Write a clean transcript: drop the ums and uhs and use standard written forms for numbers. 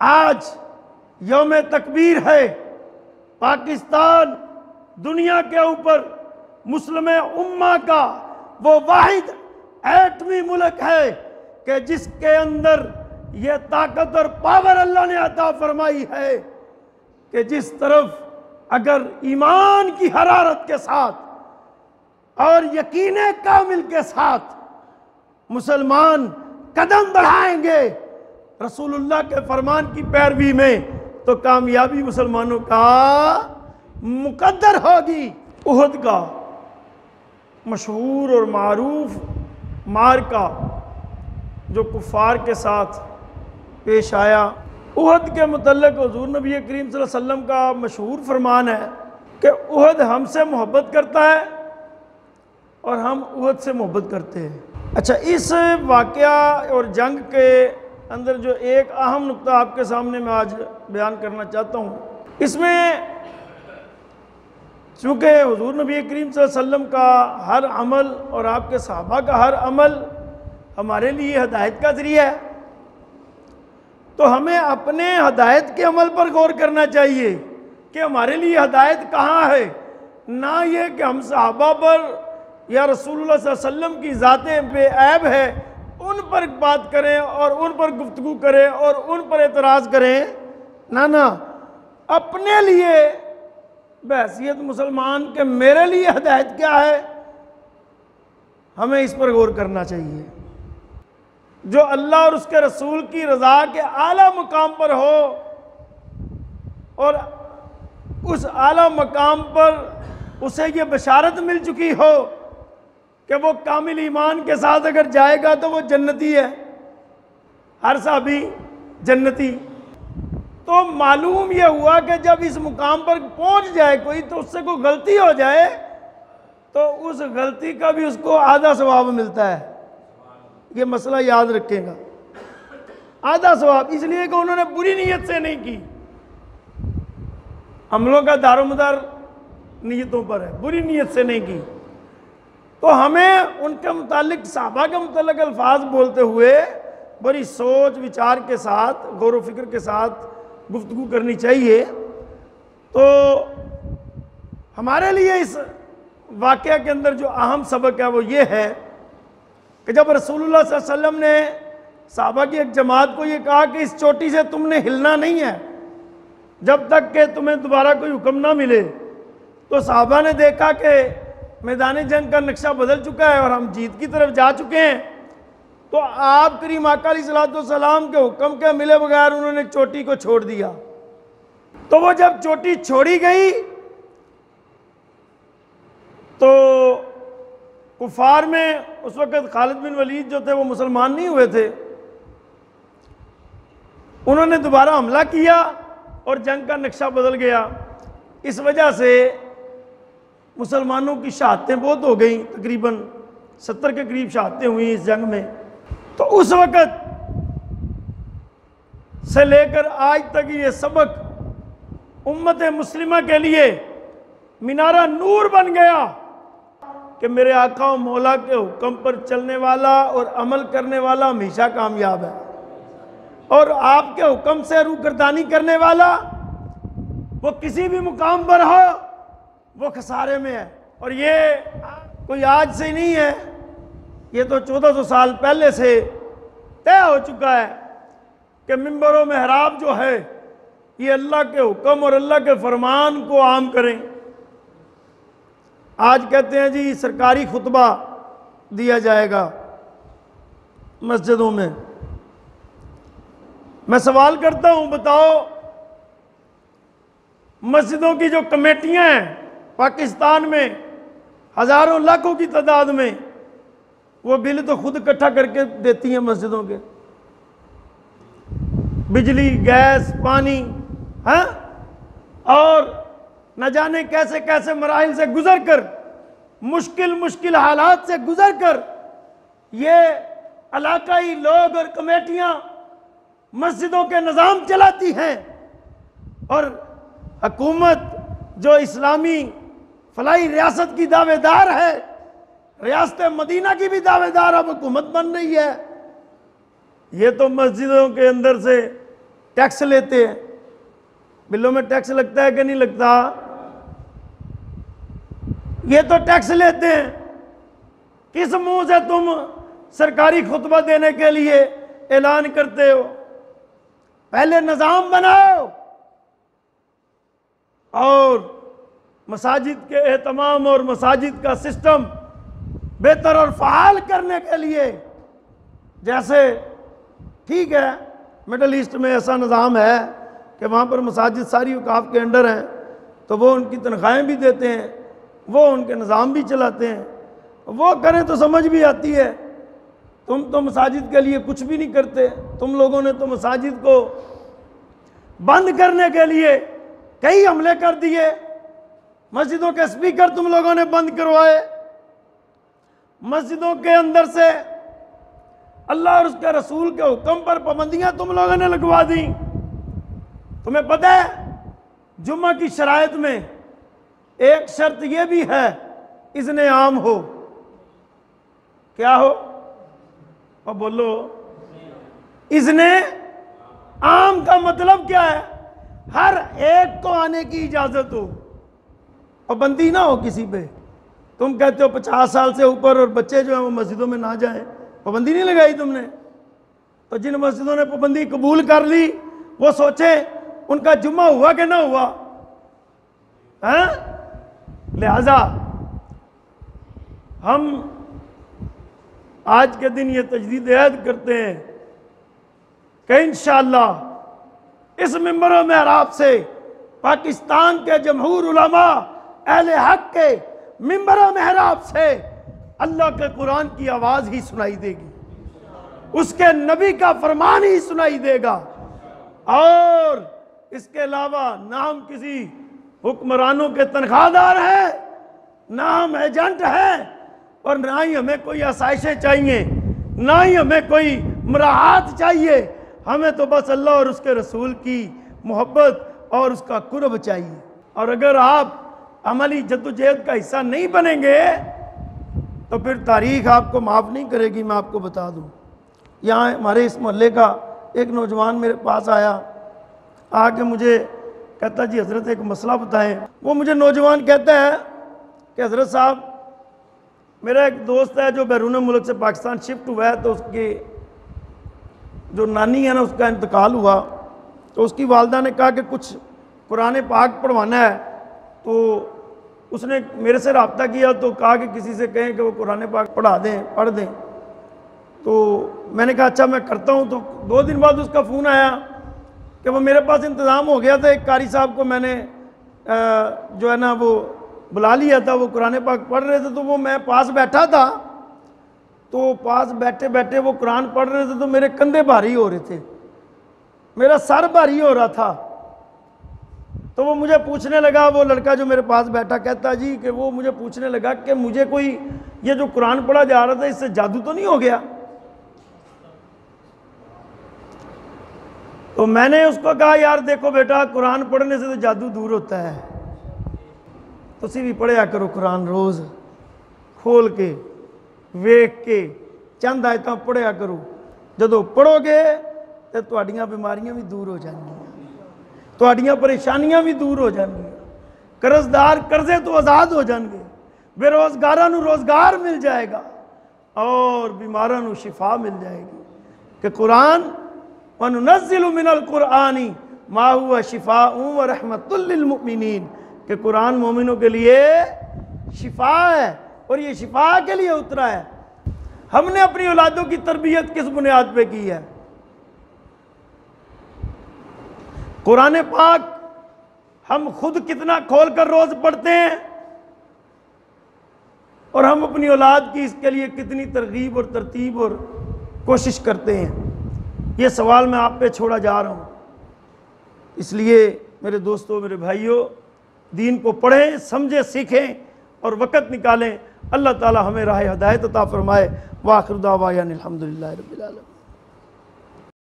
आज यौम तकबीर है। पाकिस्तान दुनिया के ऊपर मुस्लिम उम्मा का वो वाहिद एटमी मुल्क है कि जिसके अंदर ये ताकत और पावर अल्लाह ने अता फरमाई है कि जिस तरफ अगर ईमान की हरारत के साथ और यकीन कामिल के साथ मुसलमान कदम बढ़ाएंगे रसूलुल्लाह के फरमान की पैरवी में, तो कामयाबी मुसलमानों का मुकद्दर होगी। उहद का मशहूर और मारूफ मारका जो कुफ़ार के साथ पेश आया, उहद के मुतल्लिक़ हुज़ूर नबी करीम सल्लल्लाहु अलैहि वसल्लम का मशहूर फरमान है कि उहद हमसे मोहब्बत करता है और हम उहद से मोहब्बत करते हैं। अच्छा, इस वाक़या और जंग के अंदर जो एक अहम नुक्ता आपके सामने मैं आज बयान करना चाहता हूँ, इसमें चूँकि हुज़ूर नबी करीम सल्लल्लाहु अलैहि वसल्लम का हर अमल और आपके सहाबा का हर अमल हमारे लिए हदायत का ज़रिया है, तो हमें अपने हदायत के अमल पर गौर करना चाहिए कि हमारे लिए हदायत कहाँ है। ना ये कि हम सहाबा पर या रसूलुल्लाह सल्लल्लाहु अलैहि वसल्लम की ज़ातें बेऐब है उन पर बात करें और उन पर गुफ्तगू करें और उन पर एतराज़ करें। ना ना, अपने लिए बहैसियत मुसलमान के मेरे लिए हदायत क्या है, हमें इस पर गौर करना चाहिए। जो अल्लाह और उसके रसूल की रज़ा के आला मुकाम पर हो और उस आला मकाम पर उसे ये बशारत मिल चुकी हो कि वो कामिल ईमान के साथ अगर जाएगा तो वो जन्नती है, हर साहबी जन्नती। तो मालूम यह हुआ कि जब इस मुकाम पर पहुंच जाए कोई तो उससे कोई गलती हो जाए तो उस गलती का भी उसको आधा सवाब मिलता है। ये मसला याद रखेगा, आधा सवाब, इसलिए कि उन्होंने बुरी नीयत से नहीं की। अमलों का दारोमदार नीयतों पर है, बुरी नीयत से नहीं की। तो हमें उनके मुतालिक सहाबा के मुतालिक अल्फाज बोलते हुए बड़ी सोच विचार के साथ गौर व फिक्र के साथ गुफ्तगू करनी चाहिए। तो हमारे लिए इस वाक़या के अंदर जो अहम सबक है वो ये है कि जब रसूलुल्लाह सल्लल्लाहु अलैहि वसल्लम ने सहाबा की एक जमात को ये कहा कि इस चोटी से तुमने हिलना नहीं है जब तक कि तुम्हें दोबारा कोई हुक्म ना मिले, तो सहाबा ने देखा कि मैदान जंग का नक्शा बदल चुका है और हम जीत की तरफ जा चुके हैं। तो आप करीम आका अलैहिस्सलाम के हुक्म के मिले बगैर उन्होंने चोटी को छोड़ दिया। तो वो जब चोटी छोड़ी गई तो कुफार में उस वक़्त खालिद बिन वलीद जो थे वो मुसलमान नहीं हुए थे, उन्होंने दोबारा हमला किया और जंग का नक्शा बदल गया। इस वजह से मुसलमानों की शहादतें बहुत हो गई, तकरीबन 70 के करीब शहादतें हुई इस जंग में। तो उस वक़्त से लेकर आज तक ये सबक उम्मत मुस्लिमा के लिए मीनारा नूर बन गया कि मेरे आका और मौला के हुक्म पर चलने वाला और अमल करने वाला हमेशा कामयाब है और आपके हुक्म से रूगर्दानी करने वाला वो किसी भी मुकाम पर हो वो खसारे में है। और ये कोई आज से नहीं है, ये तो 1400 साल पहले से तय हो चुका है कि मिंबर व महराब जो है ये अल्लाह के हुक्म और अल्लाह के फरमान को आम करें। आज कहते हैं जी सरकारी खुतबा दिया जाएगा मस्जिदों में। मैं सवाल करता हूं, बताओ मस्जिदों की जो कमेटियां हैं पाकिस्तान में हजारों लाखों की तादाद में, वो बिल तो खुद इकट्ठा करके देती हैं मस्जिदों के, बिजली गैस पानी, हाँ, और न जाने कैसे कैसे मराहिल से गुजर कर, मुश्किल हालात से गुजर कर ये इलाकाई लोग और कमेटियां मस्जिदों के निज़ाम चलाती हैं। और हुकूमत जो इस्लामी फलाई रियासत की दावेदार है, रियासत मदीना की भी दावेदार अब हुकूमत बन रही है, ये तो मस्जिदों के अंदर से टैक्स लेते हैं। बिलों में टैक्स लगता है कि नहीं लगता? ये तो टैक्स लेते हैं। किस मुंह से तुम सरकारी खुतबा देने के लिए ऐलान करते हो? पहले निज़ाम बनाओ और मसाजिद के एहतमाम और मसाजिद का सिस्टम बेहतर और फ़ाल करने के लिए, जैसे ठीक है मिडल ईस्ट में ऐसा निज़ाम है कि वहाँ पर मसाजिद सारी औकाफ के अंडर हैं, तो वो उनकी तनख्वाहें भी देते हैं, वो उनके निज़ाम भी चलाते हैं, वो करें तो समझ भी आती है। तुम तो मसाजिद के लिए कुछ भी नहीं करते। तुम लोगों ने तो मसाजिद को बंद करने के लिए कई हमले कर दिए। मस्जिदों के स्पीकर तुम लोगों ने बंद करवाए, मस्जिदों के अंदर से अल्लाह और उसके रसूल के हुक्म पर पाबंदियां तुम लोगों ने लगवा दी। तुम्हें पता है जुम्मा की शराइत में एक शर्त यह भी है, इज़्ने आम हो। क्या हो? और बोलो, इज़्ने आम का मतलब क्या है? हर एक को आने की इजाजत हो, पाबंदी ना हो किसी पे। तुम कहते हो 50 साल से ऊपर और बच्चे जो हैं वो मस्जिदों में ना जाएं, पाबंदी नहीं लगाई तुमने। तो जिन मस्जिदों ने पाबंदी कबूल कर ली वो सोचे उनका जुम्मा हुआ कि ना हुआ है? लिहाजा हम आज के दिन ये तजदीद ऐद करते हैं कि इंशाअल्लाह इस मिंबर मेहराब से पाकिस्तान के जमहूर उलमा अहले हक के मिंबर मेहराब से अल्लाह के कुरान की आवाज़ ही सुनाई देगी, उसके नबी का फरमान ही सुनाई देगा। और इसके अलावा ना हम किसी हुक्मरानों के तनख्वाहदार हैं, ना हम एजेंट हैं, और ना ही हमें कोई आसाइशें चाहिए, ना ही हमें कोई मुराहात चाहिए। हमें तो बस अल्लाह और उसके रसूल की मोहब्बत और उसका कुर्ब चाहिए। और अगर आप अमली जद्दोजहद का हिस्सा नहीं बनेंगे तो फिर तारीख आपको माफ़ नहीं करेगी। मैं आपको बता दूं, यहाँ हमारे इस मोहल्ले का एक नौजवान मेरे पास आया, आके मुझे कहता जी हज़रत एक मसला बताएं। वो मुझे नौजवान कहता है कि हज़रत साहब मेरा एक दोस्त है जो बैरून मुल्क से पाकिस्तान शिफ्ट हुआ है, तो उसकी जो नानी है ना उसका इंतकाल हुआ, तो उसकी वालदा ने कहा कि कुछ कुरान पाक पढ़वाना है। तो उसने मेरे से रब्ता किया तो कहा कि किसी से कहें कि वो कुरान पाक पढ़ दें। तो मैंने कहा अच्छा मैं करता हूँ। तो 2 दिन बाद उसका फ़ोन आया कि वो मेरे पास इंतज़ाम हो गया था, एक कारी साहब को मैंने जो है ना वो बुला लिया था, वो कुरान पाक पढ़ रहे थे। तो वो मैं पास बैठा था, तो पास बैठे बैठे वो कुरान पढ़ रहे थे, तो मेरे कंधे भारी हो रहे थे, मेरा सर भारी हो रहा था। तो वो मुझे पूछने लगा, वो लड़का जो मेरे पास बैठा कहता जी कि वो मुझे पूछने लगा कि मुझे कोई ये जो कुरान पढ़ा जा रहा था इससे जादू तो नहीं हो गया? तो मैंने उसको कहा यार देखो बेटा, कुरान पढ़ने से तो जादू दूर होता है। तुसी भी पढ़िया करो कुरान, रोज़ खोल के वेख के चंद आयतां पढ़िया करो। जदों पढ़ोगे तो तुहाड़ियां बीमारियां भी दूर हो जाएंगी, तुहाड़ियां परेशानियां भी दूर हो जाएंगी, कर्जदार कर्जे तो आज़ाद हो जाएंगे, बेरोजगारां नूं रोजगार मिल जाएगा और बीमारां नूं शिफा मिल जाएगी। कि कुरान वनुनज़्ज़िलु मिनल कुरआनी मा हुवा शिफाउन व रहमतुल लिल मुमिनीन, कि कुरान मोमिनों के लिए शिफा है और ये शिफा के लिए उतरा है। हमने अपनी औलादों की तरबियत किस बुनियाद पे की है? कुरान पाक हम खुद कितना खोल कर रोज पढ़ते हैं और हम अपनी औलाद की इसके लिए कितनी तरगीब और तरतीब और कोशिश करते हैं? ये सवाल मैं आप पे छोड़ा जा रहा हूँ। इसलिए मेरे दोस्तों, मेरे भाइयों, दीन को पढ़ें, समझें, सीखें और वक़्त निकालें। अल्लाह ताला हमें राह हिदायत अता फरमाए। वाखिर दावाना अल्हम्दुलिल्लाहि रब्बिल आलमीन।